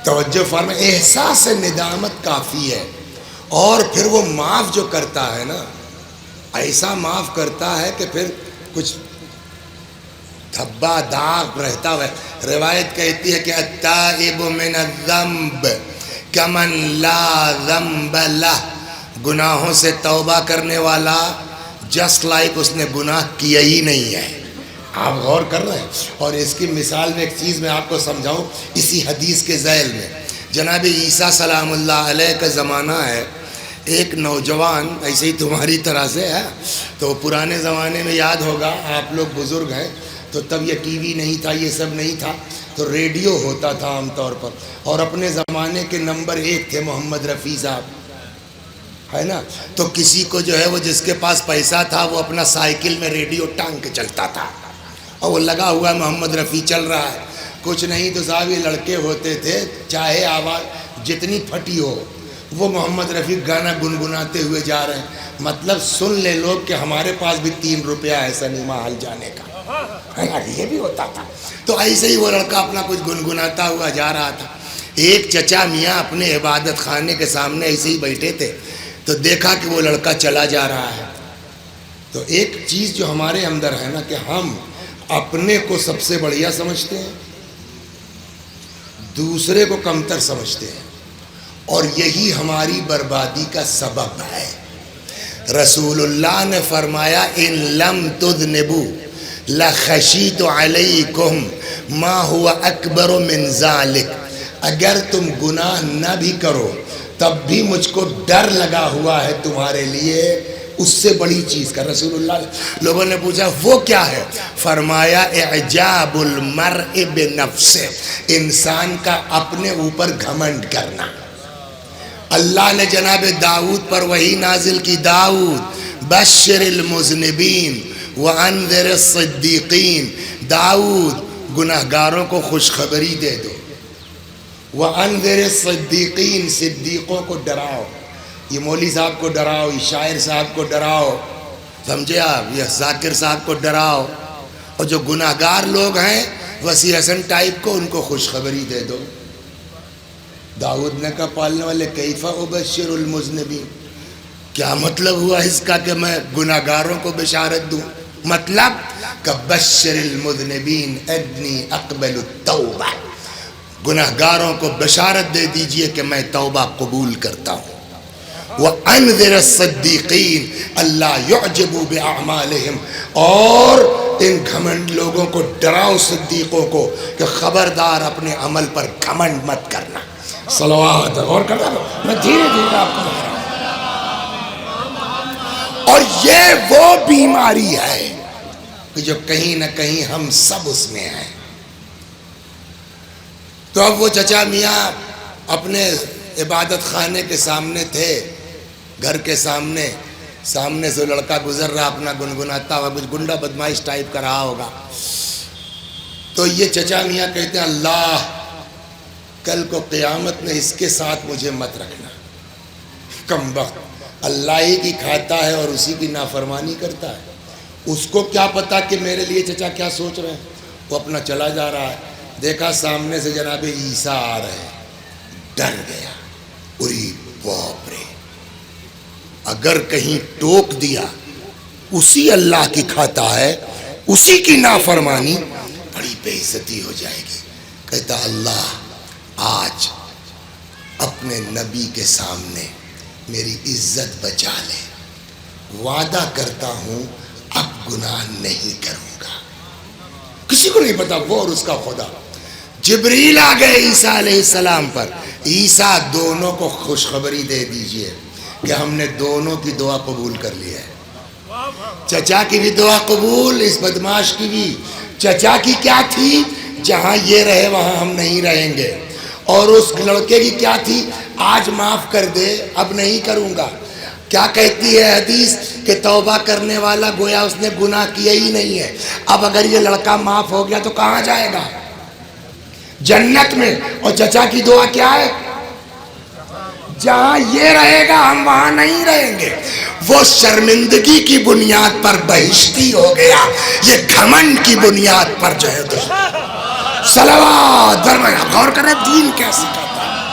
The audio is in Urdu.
توجہ فرما، احساس ندامت کافی ہے. اور پھر وہ معاف جو کرتا ہے نا، ایسا معاف کرتا ہے کہ پھر کچھ دھبا داغ رہتا ہے. روایت کہتی ہے کہ التائب من الذنب کمن لا ذنب لہ، گناہوں سے توبہ کرنے والا جسٹ لائک اس نے گناہ کیا ہی نہیں ہے. آپ غور کر رہے ہیں. اور اس کی مثال میں ایک چیز میں آپ کو سمجھاؤں اسی حدیث کے ذیل میں. جناب عیسیٰ سلام اللہ علیہ کا زمانہ ہے. ایک نوجوان ایسے ہی تمہاری طرح سے ہے، تو پرانے زمانے میں یاد ہوگا، آپ لوگ بزرگ ہیں تو تب یہ ٹی وی نہیں تھا، یہ سب نہیں تھا، تو ریڈیو ہوتا تھا عام طور پر. اور اپنے زمانے کے نمبر 1 تھے محمد رفیع صاحب، ہے نا. تو کسی کو جو ہے وہ جس کے پاس پیسہ تھا وہ اپنا سائیکل میں ریڈیو ٹانگ کے چلتا تھا، اور وہ لگا ہوا محمد رفیع چل رہا ہے. کچھ نہیں تو صاحب یہ لڑکے ہوتے تھے، چاہے آواز جتنی پھٹی ہو، وہ محمد رفیع گانا گنگناتے ہوئے جا رہے ہیں. مطلب سن لے لوگ کہ ہمارے پاس بھی 3 روپیہ ہے سنیما ہال جانے کا، ہے نا. یہ بھی ہوتا تھا. تو ایسے ہی وہ لڑکا اپنا کچھ گنگناتا ہوا جا رہا تھا. ایک چچا میاں اپنے عبادت خانے کے سامنے ایسے ہی بیٹھے تھے، تو دیکھا کہ وہ لڑکا چلا جا رہا ہے. تو ایک چیز جو ہمارے اندر ہے نا کہ ہم اپنے کو سب سے بڑھیا سمجھتے ہیں، دوسرے کو کمتر سمجھتے ہیں، اور یہی ہماری بربادی کا سبب ہے. رسول اللہ نے فرمایا ان لم تذنبوا لخشیت علیکم ما هو اکبر من ذلک، اگر تم گناہ نہ بھی کرو تب بھی مجھ کو ڈر لگا ہوا ہے تمہارے لیے اس سے بڑی چیز کا. رسول اللہ، لوگوں نے پوچھا وہ کیا ہے؟ فرمایا اعجاب المرء بنفسہ، انسان کا اپنے اوپر گھمنڈ کرنا. اللہ نے جناب داؤد پر وحی نازل کی، داؤد بشر المذنبین وانذر الصدیقین، داؤد گناہگاروں کو خوشخبری دے دو، وانذر الصدیقین، صدیقوں کو ڈراؤ. یہ مولوی صاحب کو ڈراؤ، یہ شاعر صاحب کو ڈراؤ، سمجھے آپ، یہ ذاکر صاحب کو ڈراؤ. اور جو گناہگار لوگ ہیں وسیع حسن ٹائپ کو، ان کو خوشخبری دے دو. داؤد نے کہا پالنے والے کیف ابشر المذنبین، کیا مطلب ہوا اس کا کہ میں گناہگاروں کو بشارت دوں؟ مطلب کہ بشر المذنبین انی اقبل التوبہ، گناہگاروں کو بشارت دے دیجئے کہ میں توبہ قبول کرتا ہوں. وَأَنذِرَ الصَّدِّقِينَ اللہ يُعْجِبُ بِأَعْمَالِهِمْ، اور ان گھمنڈ لوگوں کو ڈراؤ، صدیقوں کو، کہ خبردار اپنے عمل پر گھمنڈ مت کرنا. صلوات اور کرنا. میں دھیرے دھیرے آپ کو بتا رہا ہوں. اور یہ وہ بیماری ہے کہ جو کہیں نہ کہیں ہم سب اس میں ہیں. تو اب وہ چچا میاں اپنے عبادت خانے کے سامنے تھے، گھر کے سامنے سے لڑکا گزر رہا اپنا گنگناتا ہوا، کچھ گنڈا بدمائش ٹائپ کا رہا ہوگا. تو یہ چچا میاں کہتے ہیں اللہ کل کو قیامت میں اس کے ساتھ مجھے مت رکھنا. کم وقت اللہ ہی کی کھاتا ہے اور اسی کی نافرمانی کرتا ہے، اس کو کیا پتا کہ میرے لیے چچا کیا سوچ رہے ہیں. وہ اپنا چلا جا رہا ہے، دیکھا سامنے سے جناب عیسیٰ آ رہے ہیں، ڈر گیا. اری باپ رے، اگر کہیں ٹوک دیا اسی اللہ کی کھاتا ہے، اسی کی نافرمانی، بڑی بے عزتی ہو جائے گی. کہتا اللہ آج اپنے نبی کے سامنے میری عزت بچا لے، وعدہ کرتا ہوں اب گناہ نہیں کروں گا. کسی کو نہیں پتا، وہ اور اس کا خدا. جبریل آ گئے عیسیٰ علیہ السلام پر، عیسیٰ دونوں کو خوشخبری دے دیجئے کہ ہم نے دونوں کی دعا قبول کر لی ہے. چچا کی بھی دعا قبول، اس بدماش کی بھی. چچا کی کیا تھی؟ جہاں یہ رہے وہاں ہم نہیں رہیں گے. اور اس لڑکے کی کیا تھی؟ آج معاف کر دے، اب نہیں کروں گا. کیا کہتی ہے حدیث کہ توبہ کرنے والا گویا اس نے گناہ کیا ہی نہیں ہے. اب اگر یہ لڑکا معاف ہو گیا تو کہاں جائے گا؟ جنت میں. اور چچا کی دعا کیا ہے؟ جہاں یہ رہے گا ہم وہاں نہیں رہیں گے. وہ شرمندگی کی بنیاد پر بہشتی ہو گیا، یہ گھمنڈ کی بنیاد پر جو ہے صلوات فرمایا. غور کریں دین کیا سکھاتا ہے.